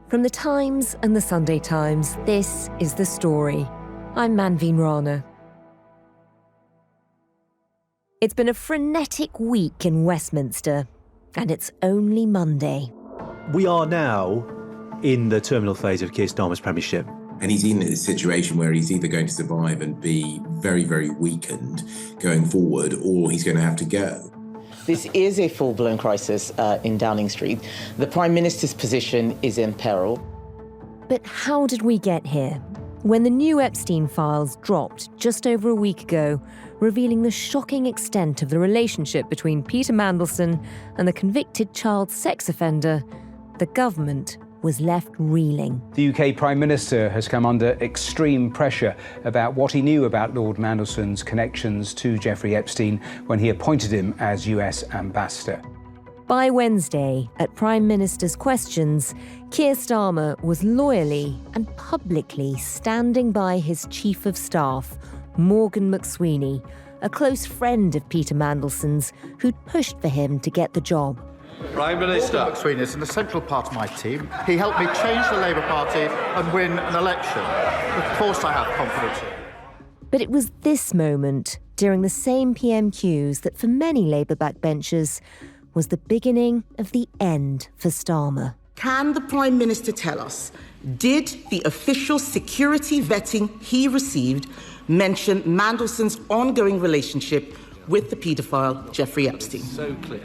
From the Times and the Sunday Times, this is The Story. I'm Manveen Rana. It's been a frenetic week in Westminster, and it's only Monday. We are now in the terminal phase of Keir Starmer's Premiership. And he's in a situation where he's either going to survive and be very, very weakened going forward, or he's going to have to go. This is a full-blown crisis in Downing Street. The Prime Minister's position is in peril. But how did we get here? When the new Epstein files dropped just over a week ago, revealing the shocking extent of the relationship between Peter Mandelson and the convicted child sex offender, the government was left reeling. The UK Prime Minister has come under extreme pressure about what he knew about Lord Mandelson's connections to Jeffrey Epstein when he appointed him as US ambassador. By Wednesday, at Prime Minister's questions, Keir Starmer was loyally and publicly standing by his Chief of Staff, Morgan McSweeney, a close friend of Peter Mandelson's who'd pushed for him to get the job. Prime Minister McSweeney is an essential part of my team. He helped me change the Labour Party and win an election. Of course I have confidence in him. But it was this moment, during the same PMQs, that for many Labour backbenchers was the beginning of the end for Starmer. Can the Prime Minister tell us, did the official security vetting he received mention Mandelson's ongoing relationship with the paedophile Jeffrey Epstein? So clear.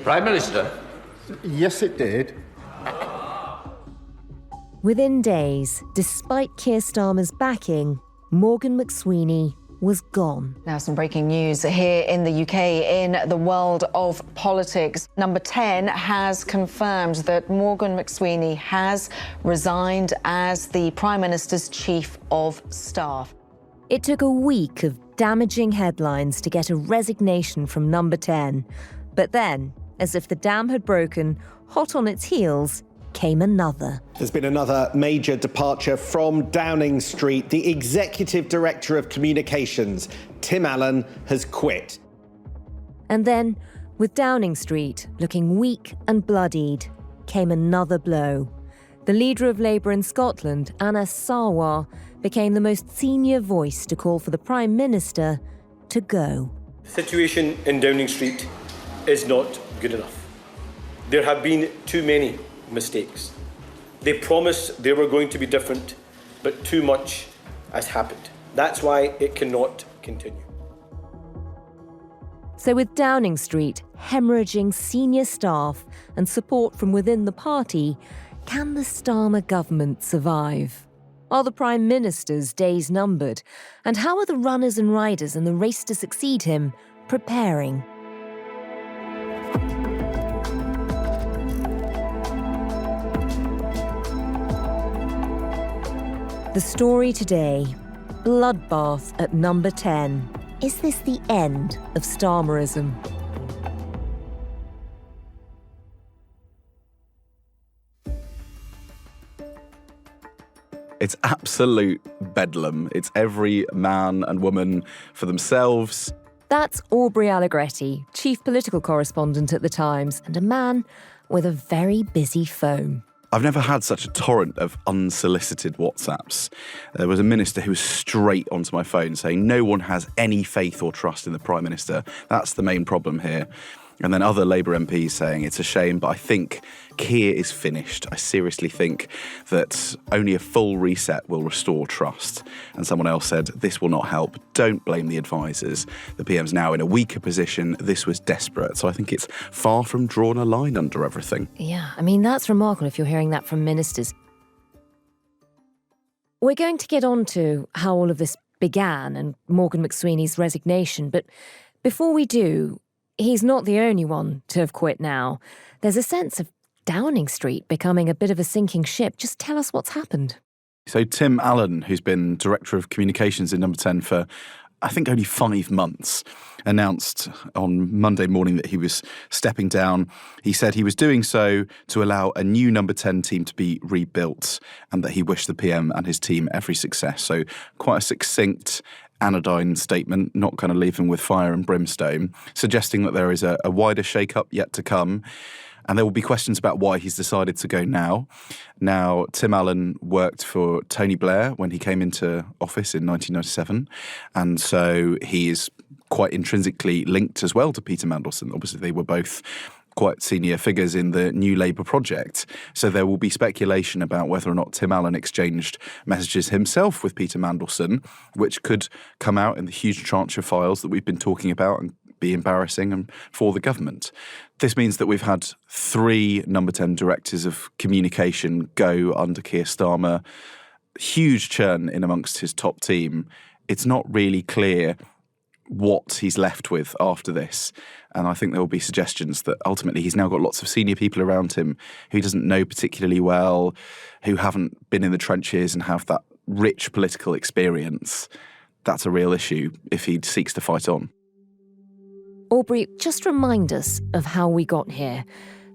Prime Minister? Yes, it did. Within days, despite Keir Starmer's backing, Morgan McSweeney was gone. Now some breaking news here in the UK, in the world of politics. Number 10 has confirmed that Morgan McSweeney has resigned as the Prime Minister's Chief of Staff. It took a week of damaging headlines to get a resignation from Number 10. But then, as if the dam had broken, hot on its heels came another. There's been another major departure from Downing Street. The Executive Director of Communications, Tim Allan, has quit. And then, with Downing Street looking weak and bloodied, came another blow. The leader of Labour in Scotland, Anas Sarwar, became the most senior voice to call for the Prime Minister to go. The situation in Downing Street is not good enough. There have been too many mistakes. They promised they were going to be different, but too much has happened. That's why it cannot continue. So with Downing Street hemorrhaging senior staff and support from within the party, can the Starmer government survive? Are the Prime Minister's days numbered? And how are the runners and riders in the race to succeed him preparing? The story today, bloodbath at Number 10. Is this the end of Starmerism? It's absolute bedlam. It's every man and woman for themselves. That's Aubrey Allegretti, chief political correspondent at The Times, and a man with a very busy phone. I've never had such a torrent of unsolicited WhatsApps. There was a minister who was straight onto my phone saying no one has any faith or trust in the Prime Minister. That's the main problem here. And then other Labour MPs saying it's a shame, but I think Keir is finished. I seriously think that only a full reset will restore trust. And someone else said, this will not help. Don't blame the advisers. The PM's now in a weaker position. This was desperate. So I think it's far from drawing a line under everything. Yeah, I mean, that's remarkable if you're hearing that from ministers. We're going to get on to how all of this began and Morgan McSweeney's resignation. But before we do, he's not the only one to have quit now. There's a sense of Downing Street becoming a bit of a sinking ship. Just tell us what's happened. So Tim Allan, who's been Director of Communications in Number 10 for, I think, only 5 months, announced on Monday morning that he was stepping down. He said he was doing so to allow a new Number 10 team to be rebuilt and that he wished the PM and his team every success. So quite a succinct, anodyne statement, not kind of leaving with fire and brimstone, suggesting that there is a wider shake-up yet to come. And there will be questions about why he's decided to go now. Now, Tim Allan worked for Tony Blair when he came into office in 1997. And so he is quite intrinsically linked as well to Peter Mandelson. Obviously, they were both quite senior figures in the New Labour project. So there will be speculation about whether or not Tim Allan exchanged messages himself with Peter Mandelson, which could come out in the huge tranche of files that we've been talking about and be embarrassing for the government. This means that we've had 3 number 10 directors of communication go under Keir Starmer. Huge churn in amongst his top team. It's not really clear what he's left with after this. And I think there will be suggestions that ultimately he's now got lots of senior people around him who he doesn't know particularly well, who haven't been in the trenches and have that rich political experience. That's a real issue if he seeks to fight on. Aubrey, just remind us of how we got here.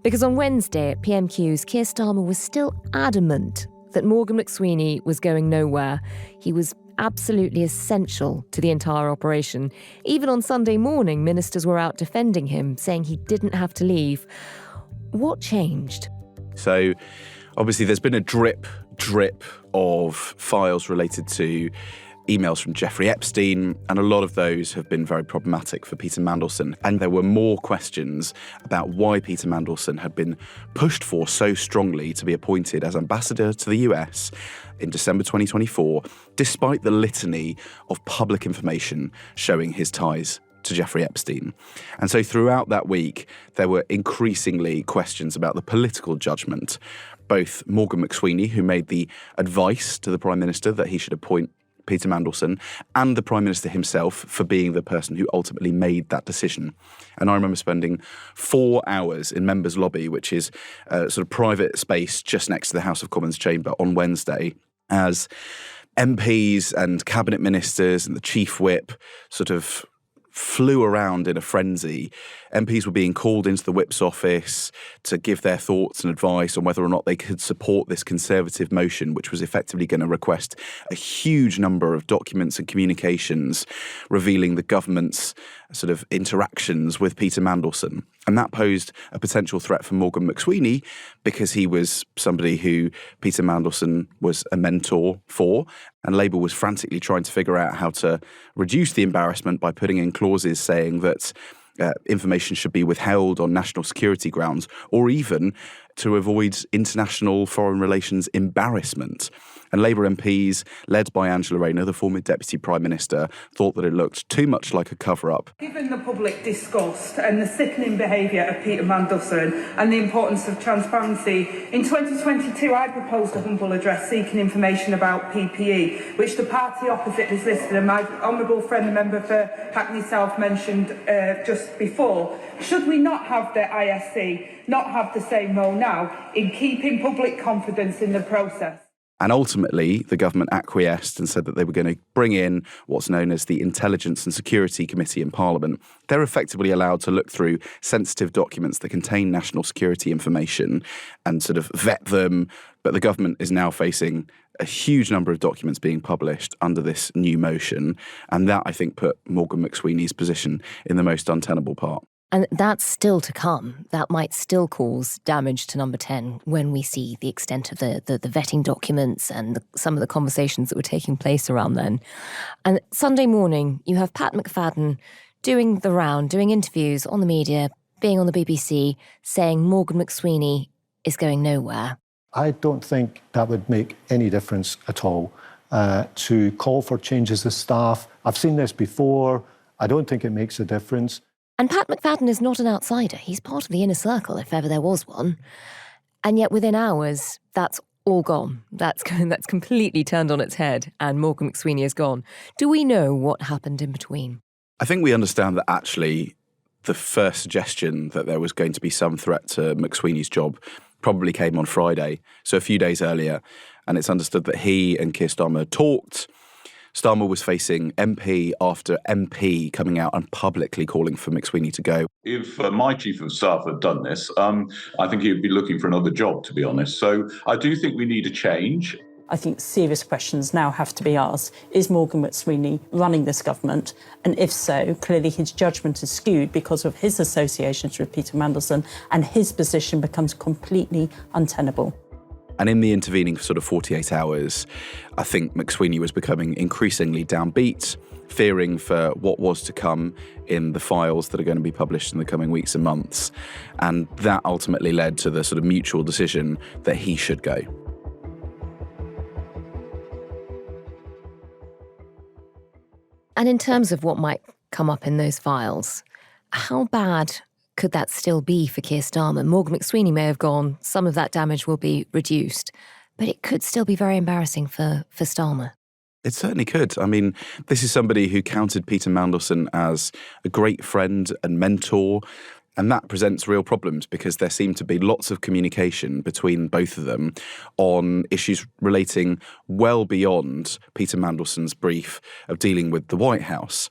Because on Wednesday at PMQs, Keir Starmer was still adamant that Morgan McSweeney was going nowhere. He was absolutely essential to the entire operation. Even on Sunday morning, ministers were out defending him, saying he didn't have to leave. What changed? So, obviously, there's been a drip of files related to emails from Jeffrey Epstein, and a lot of those have been very problematic for Peter Mandelson. And there were more questions about why Peter Mandelson had been pushed for so strongly to be appointed as ambassador to the US in December 2024, despite the litany of public information showing his ties to Jeffrey Epstein. And so throughout that week, there were increasingly questions about the political judgment. Both Morgan McSweeney, who made the advice to the Prime Minister that he should appoint Peter Mandelson, and the Prime Minister himself for being the person who ultimately made that decision. And I remember spending 4 hours in Members' Lobby, which is a sort of private space just next to the House of Commons chamber on Wednesday, as MPs and cabinet ministers and the chief whip sort of flew around in a frenzy. MPs were being called into the whip's office to give their thoughts and advice on whether or not they could support this Conservative motion, which was effectively going to request a huge number of documents and communications revealing the government's sort of interactions with Peter Mandelson. And that posed a potential threat for Morgan McSweeney because he was somebody who Peter Mandelson was a mentor for, and Labour was frantically trying to figure out how to reduce the embarrassment by putting in clauses saying that information should be withheld on national security grounds, or even to avoid international foreign relations embarrassment. And Labour MPs, led by Angela Rana, the former Deputy Prime Minister, thought that it looked too much like a cover-up. Given the public disgust and the sickening behaviour of Peter Mandelson and the importance of transparency, in 2022 I proposed a humble address seeking information about PPE, which the party opposite has listed, and my honourable friend, the member for Hackney South, mentioned just before. Should we not have the ISC not have the same role now in keeping public confidence in the process? And ultimately, the government acquiesced and said that they were going to bring in what's known as the Intelligence and Security Committee in Parliament. They're effectively allowed to look through sensitive documents that contain national security information and sort of vet them. But the government is now facing a huge number of documents being published under this new motion. And that, I think, put Morgan McSweeney's position in the most untenable part. And that's still to come. That might still cause damage to number 10 when we see the extent of the vetting documents and some of the conversations that were taking place around then. And Sunday morning, you have Pat McFadden doing the round, doing interviews on the media, being on the BBC, saying Morgan McSweeney is going nowhere. I don't think that would make any difference at all. To call for changes of staff, I've seen this before. I don't think it makes a difference. And Pat McFadden is not an outsider. He's part of the inner circle, if ever there was one. And yet within hours, that's all gone. That's completely turned on its head, and Morgan McSweeney is gone. Do we know what happened in between? I think we understand that actually the first suggestion that there was going to be some threat to McSweeney's job probably came on Friday, so a few days earlier. And it's understood that he and Keir Starmer talked. Starmer was facing MP after MP coming out and publicly calling for McSweeney to go. If my chief of staff had done this, I think he would be looking for another job, to be honest. So I do think we need a change. I think serious questions now have to be asked. Is Morgan McSweeney running this government? And if so, clearly his judgment is skewed because of his associations with Peter Mandelson, and his position becomes completely untenable. And in the intervening sort of 48 hours, I think McSweeney was becoming increasingly downbeat, fearing for what was to come in the files that are going to be published in the coming weeks and months. And that ultimately led to the sort of mutual decision that he should go. And in terms of what might come up in those files, how bad could that still be for Keir Starmer? Morgan McSweeney may have gone, some of that damage will be reduced, but it could still be very embarrassing for Starmer. It certainly could. I mean, this is somebody who counted Peter Mandelson as a great friend and mentor, and that presents real problems because there seemed to be lots of communication between both of them on issues relating well beyond Peter Mandelson's brief of dealing with the White House.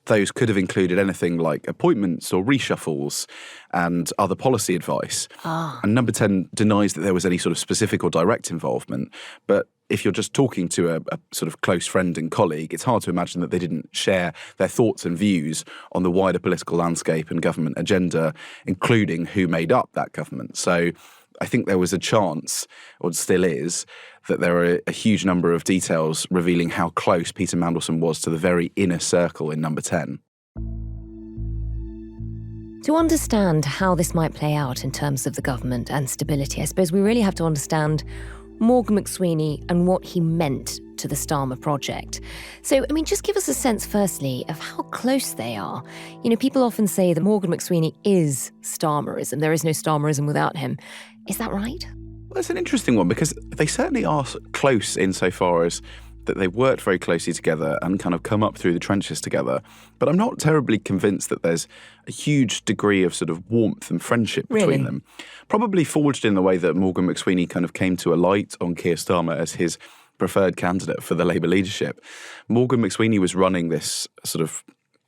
Those could have included anything like appointments or reshuffles and other policy advice. And Number 10 denies that there was any sort of specific or direct involvement. But if you're just talking to a sort of close friend and colleague, it's hard to imagine that they didn't share their thoughts and views on the wider political landscape and government agenda, including who made up that government. So I think there was a chance, or still is, that there are a huge number of details revealing how close Peter Mandelson was to the very inner circle in Number 10. To understand how this might play out in terms of the government and stability, I suppose we really have to understand Morgan McSweeney and what he meant to the Starmer project. So, I mean, just give us a sense, firstly, of how close they are. You know, people often say that Morgan McSweeney is Starmerism. There is no Starmerism without him. Is that right? Well, it's an interesting one because they certainly are close insofar as that they've worked very closely together and kind of come up through the trenches together. But I'm not terribly convinced that there's a huge degree of sort of warmth and friendship between them. Probably forged in the way that Morgan McSweeney kind of came to alight on Keir Starmer as his preferred candidate for the Labour leadership. Morgan McSweeney was running this sort of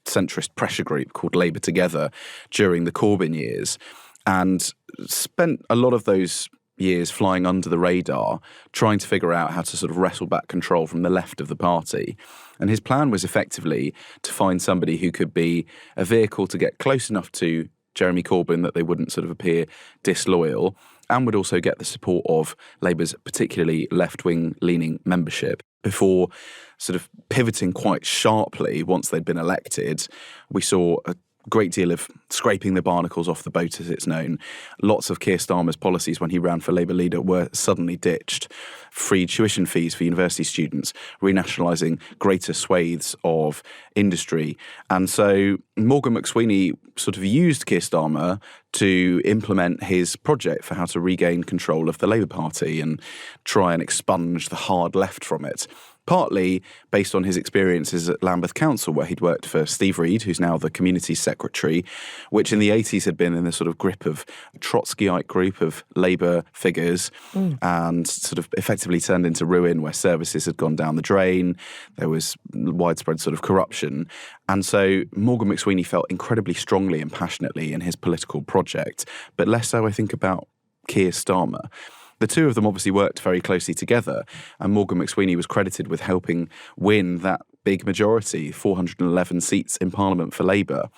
centrist pressure group called Labour Together during the Corbyn years and spent a lot of those years flying under the radar, trying to figure out how to sort of wrestle back control from the left of the party. And his plan was effectively to find somebody who could be a vehicle to get close enough to Jeremy Corbyn that they wouldn't sort of appear disloyal, and would also get the support of Labour's particularly left-wing leaning membership before sort of pivoting quite sharply once they'd been elected. We saw a great deal of scraping the barnacles off the boat, as it's known. Lots of Keir Starmer's policies when he ran for Labour leader were suddenly ditched. Free tuition fees for university students, renationalising greater swathes of industry. And so Morgan McSweeney sort of used Keir Starmer to implement his project for how to regain control of the Labour Party and try and expunge the hard left from it. Partly based on his experiences at Lambeth Council, where he'd worked for Steve Reed, who's now the community secretary, which in the 80s had been in the sort of grip of a Trotskyite group of Labour figures and sort of effectively turned into ruin, where services had gone down the drain. There was widespread sort of corruption. And so Morgan McSweeney felt incredibly strongly and passionately in his political project, but less so, I think, about Keir Starmer. The two of them obviously worked very closely together, and Morgan McSweeney was credited with helping win that big majority, 411 seats in Parliament for Labour.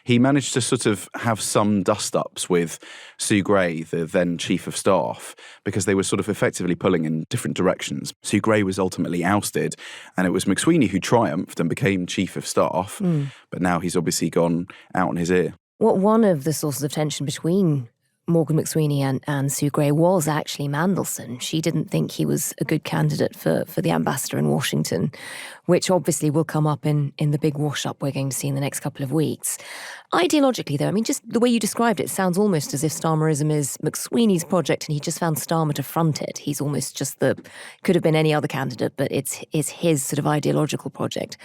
He managed to sort of have some dust-ups with Sue Gray, the then Chief of Staff, because they were sort of effectively pulling in different directions. Sue Gray was ultimately ousted, and it was McSweeney who triumphed and became Chief of Staff, but now he's obviously gone out on his ear. Well, one of the sources of tension between Morgan McSweeney and Sue Gray was actually Mandelson. She didn't think he was a good candidate for the ambassador in Washington, which obviously will come up in the big wash-up we're going to see in the next couple of weeks. Ideologically, though, I mean, just the way you described it sounds almost as if Starmerism is McSweeney's project and he just found Starmer to front it. He's almost just could have been any other candidate, but it's his sort of ideological project.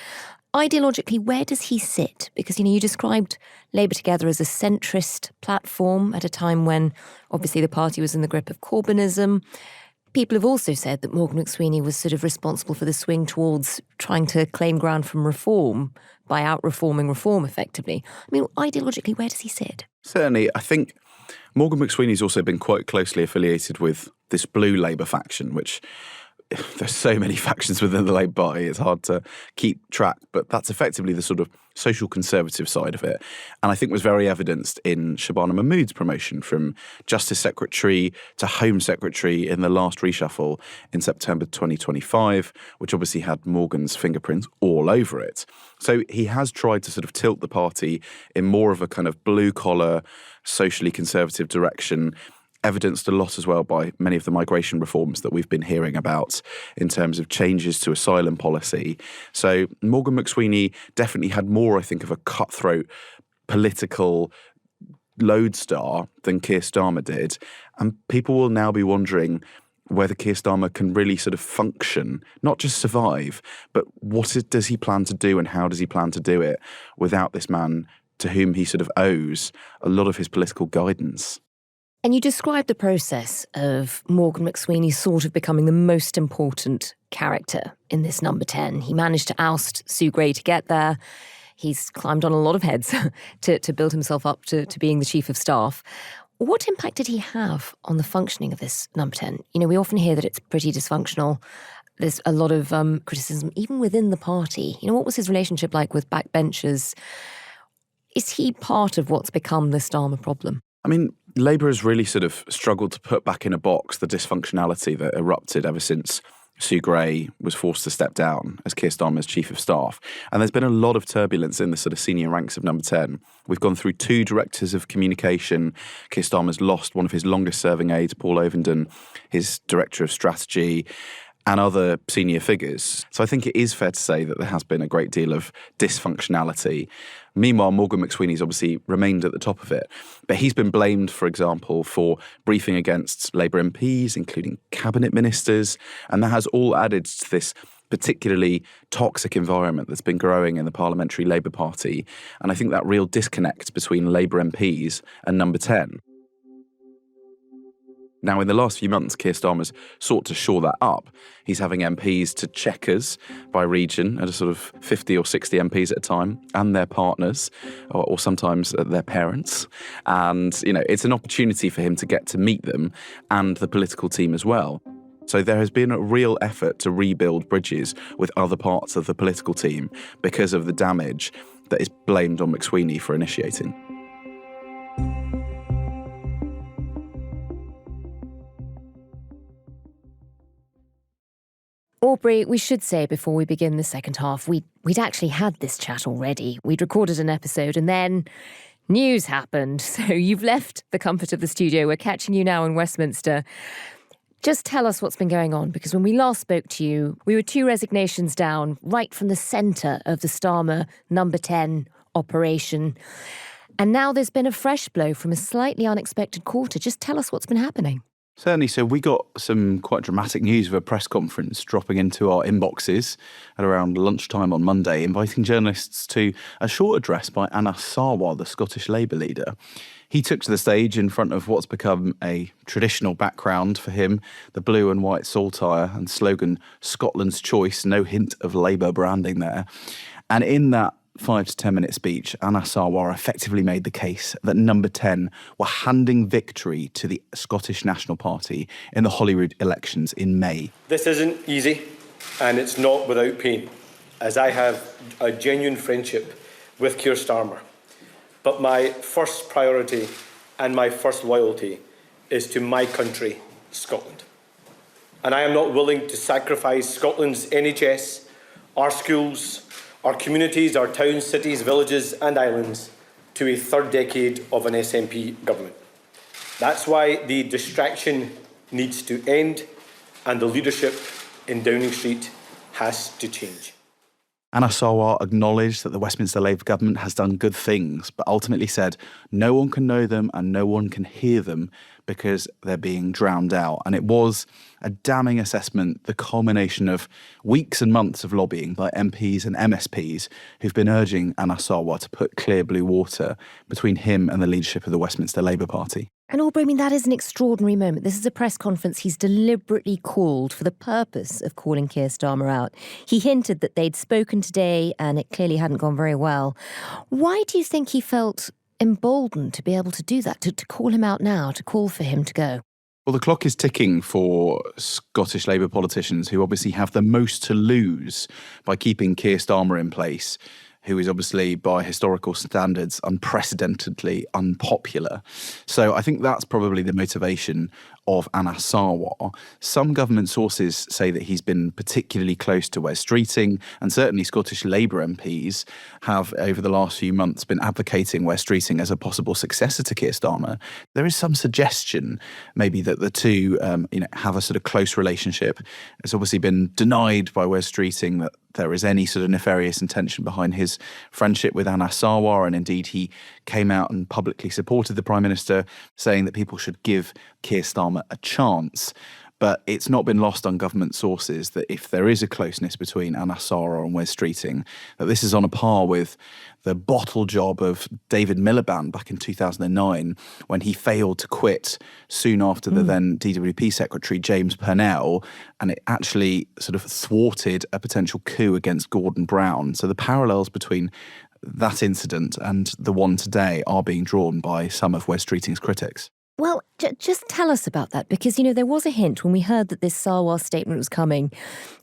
Ideologically, where does he sit? Because, you know, you described Labour Together as a centrist platform at a time when, obviously, the party was in the grip of Corbynism. People have also said that Morgan McSweeney was sort of responsible for the swing towards trying to claim ground from reform by out-reforming reform, effectively. I mean, ideologically, where does he sit? Certainly, I think Morgan McSweeney's also been quite closely affiliated with this blue Labour faction, which there's so many factions within the Labour Party, it's hard to keep track, but that's effectively the sort of social conservative side of it. And I think was very evidenced in Shabana Mahmood's promotion from Justice Secretary to Home Secretary in the last reshuffle in September 2025, which obviously had Morgan's fingerprints all over it. So he has tried to sort of tilt the party in more of a kind of blue-collar, socially conservative direction, evidenced a lot as well by many of the migration reforms that we've been hearing about in terms of changes to asylum policy. So Morgan McSweeney definitely had more, I think, of a cutthroat political lodestar than Keir Starmer did. And people will now be wondering whether Keir Starmer can really sort of function, not just survive, but does he plan to do and how does he plan to do it without this man to whom he sort of owes a lot of his political guidance. And you described the process of Morgan McSweeney sort of becoming the most important character in this number 10. He managed to oust Sue Gray to get there. He's climbed on a lot of heads to build himself up to being the Chief of Staff. What impact did he have on the functioning of this number 10? You know, we often hear that it's pretty dysfunctional. There's a lot of criticism, even within the party. You know, what was his relationship like with backbenchers? Is he part of what's become the Starmer problem? I mean, Labour has really sort of struggled to put back in a box the dysfunctionality that erupted ever since Sue Gray was forced to step down as Keir Starmer's Chief of Staff. And there's been a lot of turbulence in the sort of senior ranks of number 10. We've gone through 2 directors of communication. Keir Starmer's lost one of his longest-serving aides, Paul Ovenden, his director of strategy, and other senior figures. So I think it is fair to say that there has been a great deal of dysfunctionality. Meanwhile, Morgan McSweeney's obviously remained at the top of it. But he's been blamed, for example, for briefing against Labour MPs, including cabinet ministers, and that has all added to this particularly toxic environment that's been growing in the Parliamentary Labour Party. And I think that real disconnect between Labour MPs and number 10. Now, in the last few months, Keir Starmer's sought to shore that up. He's having MPs to checkers by region at a sort of 50 or 60 MPs at a time, and their partners, or sometimes their parents. And, you know, it's an opportunity for him to get to meet them and the political team as well. So there has been a real effort to rebuild bridges with other parts of the political team because of the damage that is blamed on McSweeney for initiating. Aubrey, we should say before we begin the second half, we'd actually had this chat already. We'd recorded an episode and then news happened. So you've left the comfort of the studio. We're catching you now in Westminster. Just tell us what's been going on, because when we last spoke to you, we were 2 resignations down right from the centre of the Starmer number 10 operation. And now there's been a fresh blow from a slightly unexpected quarter. Just tell us what's been happening. Certainly. So we got some quite dramatic news of a press conference dropping into our inboxes at around lunchtime on Monday, inviting journalists to a short address by Anas Sarwar, the Scottish Labour leader. He took to the stage in front of what's become a traditional background for him, the blue and white saltire and slogan, Scotland's Choice, no hint of Labour branding there. And in that 5 to 10 minute speech, Anas Sarwar effectively made the case that number 10 were handing victory to the Scottish National Party in the Holyrood elections in May. This isn't easy, and it's not without pain, as I have a genuine friendship with Keir Starmer. But my first priority and my first loyalty is to my country, Scotland. And I am not willing to sacrifice Scotland's NHS, our schools, our communities, our towns, cities, villages and islands to a 3rd decade of an SNP government. That's why the distraction needs to end and the leadership in Downing Street has to change. Anas Sarwar acknowledged that the Westminster Labour government has done good things, but ultimately said no one can know them and no one can hear them because they're being drowned out. And it was a damning assessment, the culmination of weeks and months of lobbying by MPs and MSPs who've been urging Anas Sarwar to put clear blue water between him and the leadership of the Westminster Labour Party. And Aubrey, I mean, that is an extraordinary moment. This is a press conference he's deliberately called for the purpose of calling Keir Starmer out. He hinted that they'd spoken today and it clearly hadn't gone very well. Why do you think he felt emboldened to be able to do that, to call him out now, to call for him to go? Well, the clock is ticking for Scottish Labour politicians who obviously have the most to lose by keeping Keir Starmer in place, who is obviously, by historical standards, unprecedentedly unpopular. So I think that's probably the motivation of Anas Sarwar. Some government sources say that he's been particularly close to Wes Streeting, and certainly Scottish Labour MPs have, over the last few months, been advocating Wes Streeting as a possible successor to Keir Starmer. There is some suggestion, maybe, that the two have a sort of close relationship. It's obviously been denied by Wes Streeting that there is any sort of nefarious intention behind his friendship with Anas Sarwar, and indeed he came out and publicly supported the Prime Minister, saying that people should give Keir Starmer a chance. But it's not been lost on government sources that if there is a closeness between Anas Sarwar and Wes Streeting, that this is on a par with the bottle job of David Miliband back in 2009, when he failed to quit soon after the then DWP Secretary James Purnell, and it actually sort of thwarted a potential coup against Gordon Brown. So the parallels between that incident and the one today are being drawn by some of Wes Streeting's critics. Well, just tell us about that, because, there was a hint when we heard that this Sarwar statement was coming.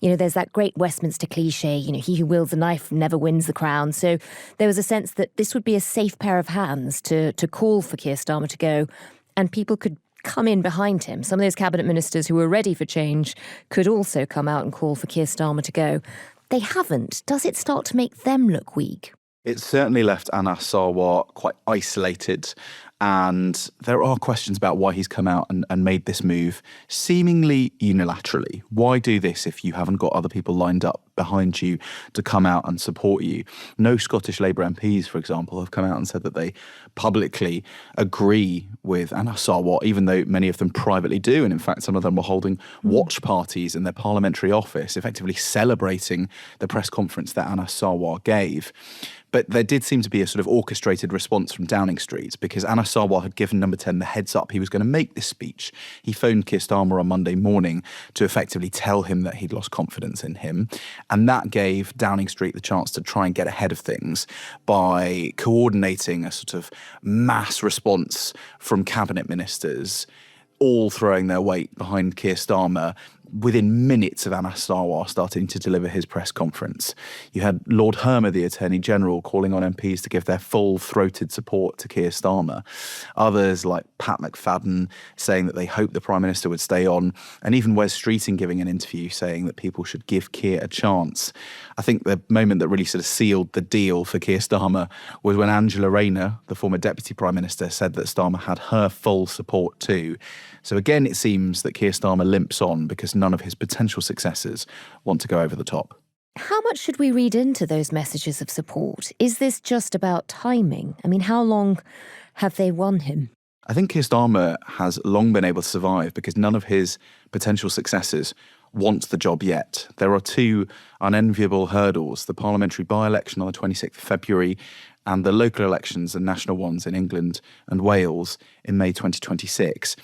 There's that great Westminster cliche, he who wields a knife never wins the crown. So there was a sense that this would be a safe pair of hands to call for Keir Starmer to go, and people could come in behind him. Some of those cabinet ministers who were ready for change could also come out and call for Keir Starmer to go. They haven't. Does it start to make them look weak? It certainly left Anas Sarwar quite isolated, and there are questions about why he's come out and made this move seemingly unilaterally. Why do this if you haven't got other people lined up behind you to come out and support you? No Scottish Labour MPs, for example, have come out and said that they publicly agree with Anas Sarwar, even though many of them privately do. And in fact, some of them were holding watch parties in their parliamentary office, effectively celebrating the press conference that Anas Sarwar gave. But there did seem to be a sort of orchestrated response from Downing Street, because Anas Sarwar had given Number 10 the heads up he was going to make this speech. He phoned Keir Starmer on Monday morning to effectively tell him that he'd lost confidence in him. And that gave Downing Street the chance to try and get ahead of things by coordinating a sort of mass response from cabinet ministers, all throwing their weight behind Keir Starmer within minutes of Anas Sarwar starting to deliver his press conference. You had Lord Hermer, the Attorney General, calling on MPs to give their full-throated support to Keir Starmer. Others, like Pat McFadden, saying that they hope the Prime Minister would stay on, and even Wes Streeting giving an interview saying that people should give Keir a chance. I think the moment that really sort of sealed the deal for Keir Starmer was when Angela Rayner, the former Deputy Prime Minister, said that Starmer had her full support too. So again, it seems that Keir Starmer limps on because none of his potential successors want to go over the top. How much should we read into those messages of support? Is this just about timing? I mean, how long have they won him? I think Keir Starmer has long been able to survive because none of his potential successors want the job yet. There are two unenviable hurdles: the parliamentary by-election on the 26th of February and the local elections and national ones in England and Wales in May 2026.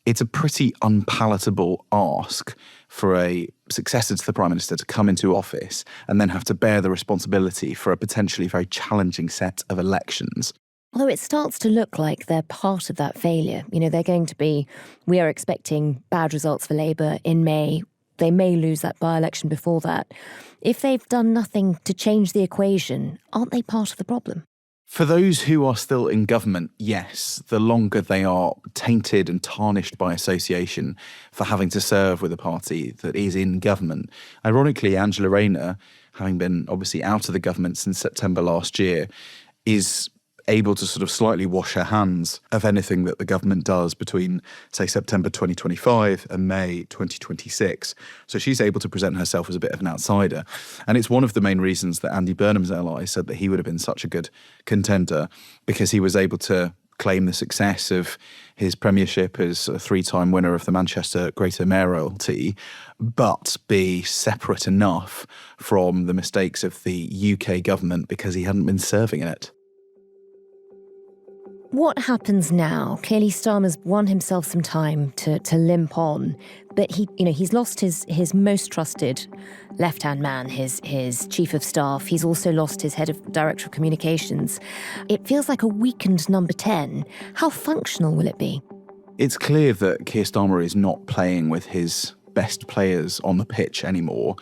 It's a pretty unpalatable ask for a successor to the Prime Minister to come into office and then have to bear the responsibility for a potentially very challenging set of elections. Although it starts to look like they're part of that failure. They're going to be, we are expecting bad results for Labour in May. They may lose that by-election before that. If they've done nothing to change the equation, aren't they part of the problem? For those who are still in government, yes, the longer they are tainted and tarnished by association for having to serve with a party that is in government. Ironically, Angela Rayner, having been obviously out of the government since September last year, is able to sort of slightly wash her hands of anything that the government does between, say, September 2025 and May 2026. So she's able to present herself as a bit of an outsider. And it's one of the main reasons that Andy Burnham's ally said that he would have been such a good contender, because he was able to claim the success of his premiership as a three-time winner of the Manchester Greater Mayoralty, but be separate enough from the mistakes of the UK government because he hadn't been serving in it. What happens now? Clearly Starmer's won himself some time to limp on, but he's lost his most trusted left-hand man, his chief of staff. He's also lost his head of director of communications. It feels like a weakened Number 10. How functional will it be? It's clear that Keir Starmer is not playing with his best players on the pitch anymore.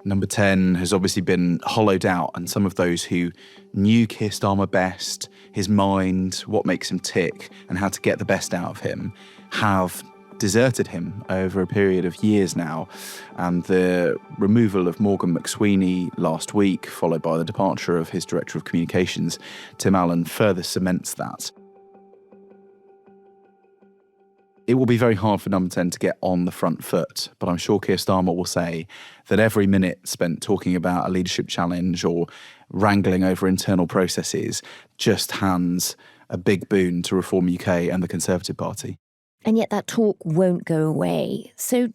Number 10 has obviously been hollowed out, and some of those who knew Keir Starmer best, his mind, what makes him tick, and how to get the best out of him, have deserted him over a period of years now. And the removal of Morgan McSweeney last week, followed by the departure of his Director of Communications, Tim Allan, further cements that. It will be very hard for number 10 to get on the front foot, but I'm sure Keir Starmer will say that every minute spent talking about a leadership challenge or wrangling over internal processes just hands a big boon to Reform UK and the Conservative Party. And yet that talk won't go away. So,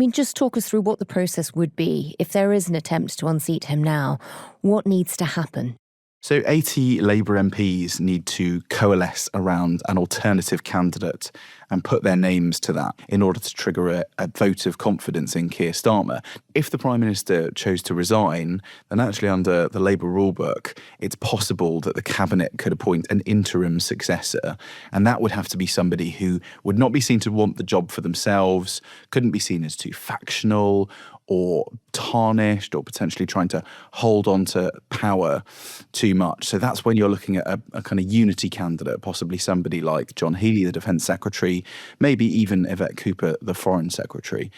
just talk us through what the process would be if there is an attempt to unseat him now. What needs to happen? So 80 Labour MPs need to coalesce around an alternative candidate and put their names to that in order to trigger a vote of confidence in Keir Starmer. If the Prime Minister chose to resign, then actually under the Labour rulebook, it's possible that the Cabinet could appoint an interim successor, and that would have to be somebody who would not be seen to want the job for themselves, couldn't be seen as too factional or tarnished or potentially trying to hold on to power too much. So that's when you're looking at a kind of unity candidate, possibly somebody like John Healey, the Defence Secretary, maybe even Yvette Cooper, the Foreign Secretary.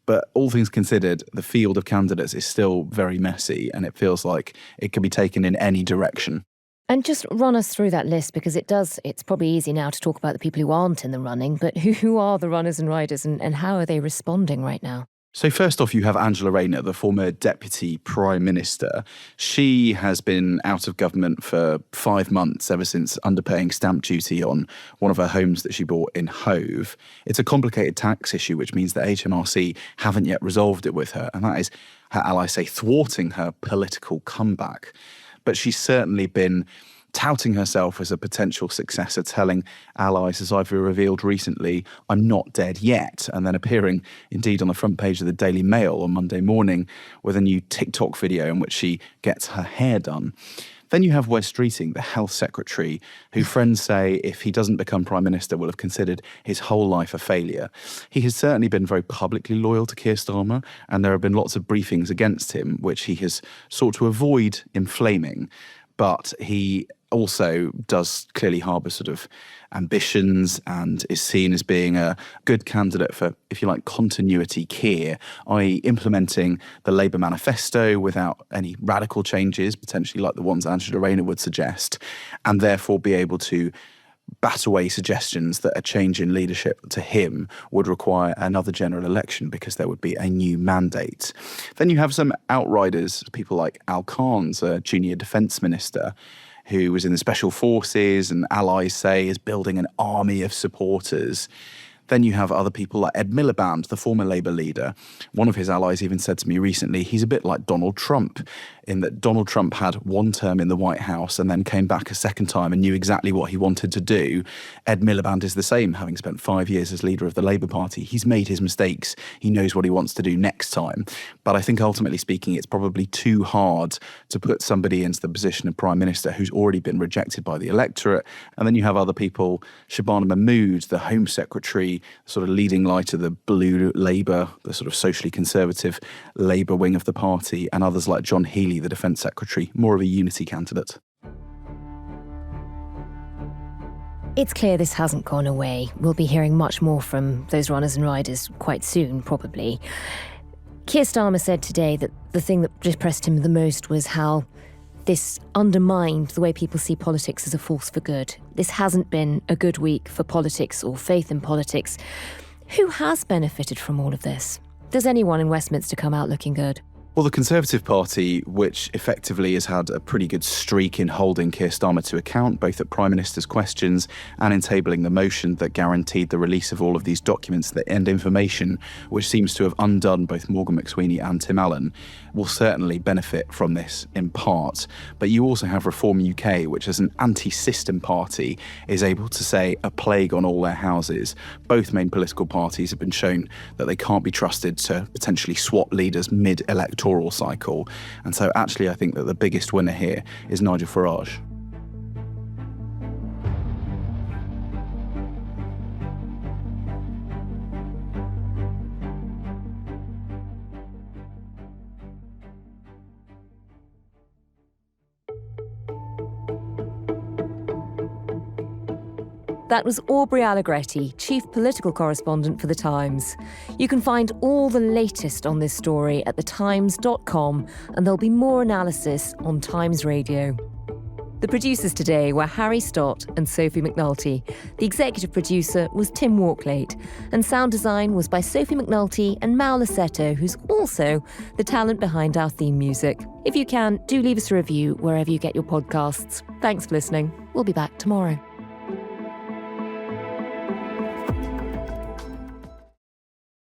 But all things considered, the field of candidates is still very messy, and it feels like it could be taken in any direction. And just run us through that list, because it's probably easy now to talk about the people who aren't in the running, but who are the runners and riders, and how are they responding right now? So first off, you have Angela Rayner, the former Deputy Prime Minister. She has been out of government for 5 months, ever since underpaying stamp duty on one of her homes that she bought in Hove. It's a complicated tax issue, which means that HMRC haven't yet resolved it with her, and that is, her allies say, thwarting her political comeback. But she's certainly been touting herself as a potential successor, telling allies, as I've revealed recently, I'm not dead yet, and then appearing indeed on the front page of the Daily Mail on Monday morning with a new TikTok video in which she gets her hair done. Then you have Wes Streeting, the Health Secretary, who friends say if he doesn't become Prime Minister will have considered his whole life a failure. He has certainly been very publicly loyal to Keir Starmer, and there have been lots of briefings against him, which he has sought to avoid inflaming. But he also does clearly harbour sort of ambitions and is seen as being a good candidate for, if you like, continuity Keir, i.e. implementing the Labour manifesto without any radical changes, potentially like the ones Angela Rayner would suggest, and therefore be able to bat away suggestions that a change in leadership to him would require another general election because there would be a new mandate. Then you have some outriders, people like Al Khan's a junior defence minister, who was in the Special Forces and allies say is building an army of supporters. Then you have other people like Ed Miliband, the former Labour leader. One of his allies even said to me recently, he's a bit like Donald Trump, in that Donald Trump had one term in the White House and then came back a second time and knew exactly what he wanted to do. Ed Miliband is the same, having spent 5 years as leader of the Labour Party. He's made his mistakes. He knows what he wants to do next time. But I think ultimately speaking, it's probably too hard to put somebody into the position of Prime Minister who's already been rejected by the electorate. And then you have other people, Shabana Mahmood, the Home Secretary, sort of leading light of the blue Labour, the sort of socially conservative Labour wing of the party, and others like John Healey, the Defence Secretary, more of a unity candidate. It's clear this hasn't gone away. We'll be hearing much more from those runners and riders quite soon, probably. Keir Starmer said today that the thing that depressed him the most was how this undermined the way people see politics as a force for good. This hasn't been a good week for politics or faith in politics. Who has benefited from all of this? Does anyone in Westminster come out looking good? Well, the Conservative Party, which effectively has had a pretty good streak in holding Keir Starmer to account, both at Prime Minister's questions and in tabling the motion that guaranteed the release of all of these documents and information, which seems to have undone both Morgan McSweeney and Tim Allan, will certainly benefit from this in part. But you also have Reform UK, which as an anti-system party is able to say a plague on all their houses. Both main political parties have been shown that they can't be trusted to potentially swap leaders mid-electoral cycle. And so actually I think that the biggest winner here is Nigel Farage. That was Aubrey Allegretti, Chief Political Correspondent for The Times. You can find all the latest on this story at thetimes.com, and there'll be more analysis on Times Radio. The producers today were Harry Stott and Sophie McNulty. The executive producer was Tim Walklate. And sound design was by Sophie McNulty and Mal Lassetto, who's also the talent behind our theme music. If you can, do leave us a review wherever you get your podcasts. Thanks for listening. We'll be back tomorrow.